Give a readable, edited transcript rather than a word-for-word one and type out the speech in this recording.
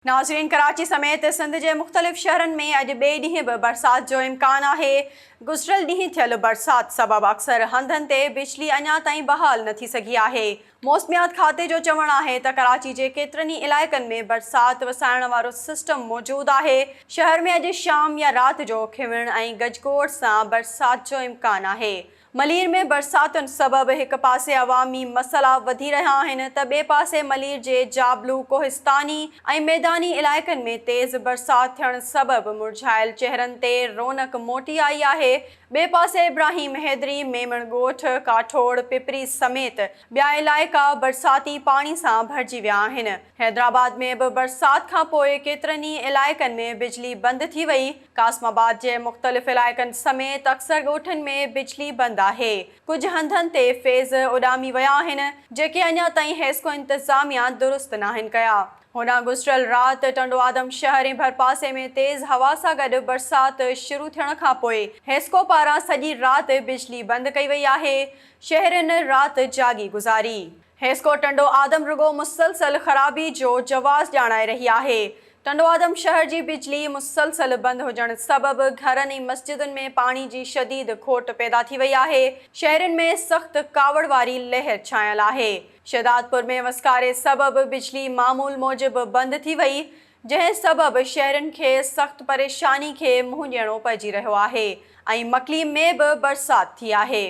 नाज़रीन, कराची समेत सिंध के मुख़्तलिफ़ शहरनि में अॼु ॿिए ॾींहुं बि बरसात जो इम्कान आहे। गुज़िरियल ॾींहुं थियल बरसात सबबि अक्सर हंधनि ते बिजली अञा ताईं बहाल न थी सघी आहे। मौसमियात खाते जो चवणु आहे त कराची जे केतिरनि ई इलाइक़नि में बरसात वसाइण वारो सिस्टम मौजूदु आहे। शहर में अॼु शाम या राति जो खिवण ऐं गजगोड़ सां बरसात जो इम्कान आहे। मलीर में बरसातुनि सबबि हिक पासे अवामी मसइला वधी रहिया आहिनि त ॿिए पासे मलीर जे जाबलू, कोहिस्तानी ऐं मैदानी इलाइक़नि में तेज़ बरसात थियण सबबि मुरझायल चेहरनि ते रौनक मोटी आई आहे। ॿिए पासे इब्राहिम हैदरी, मेमण ॻोठ, काठोड़, पिपरी समेत ॿिया इलाइक़ा बरसाती पाणी सां भरिजी विया आहिनि। हैदराबाद में बि बरसात खां पोइ केतिरनि ई इलाइक़नि में बिजली बंदि थी वई। कासमाबाद जे मुख़्तलिफ़ इलाइक़नि समेत अक्सर ॻोठनि में बिजली बंदि आहे। कुझु हंधनि ते फेज़ उॾामी विया आहिनि जेके अञा ताईं हेस्को इंतिज़ामिया दुरुस्त नाहिनि कया। होॾां गुज़िरियल राति टंडो आदम शहर ऐं भरपासे में तेज़ हवा सां गॾु बरसात शुरू थियण खां पोइ हेस्को पारां सॼी राति बिजली बंदि कई वई आहे। शहरनि राति जागी गुज़ारी। हेस्को टंडो आदम रुगो मुसलसल ख़राबी जो जवाज़ ॼाणाए रही आहे। टंडो आदम शहर जी बिजली मुसलसल बंदि हुजण सबबि घरनि ऐं मस्जिदुनि में पाणी जी शदीद खोट पैदा थी वई आहे। शहरनि में सख़्त कावड़ वारी लहर छायल आहे। शहदादपुर में वसकारे सबबि बिजली मामूल मूजिबि बंदि थी वई, जंहिं सबबि शहरनि खे सख़्त परेशानी खे मुंहुं ॾियणो पइजी रहियो आहे ऐं मकलीम में बि बरसात थी आहे।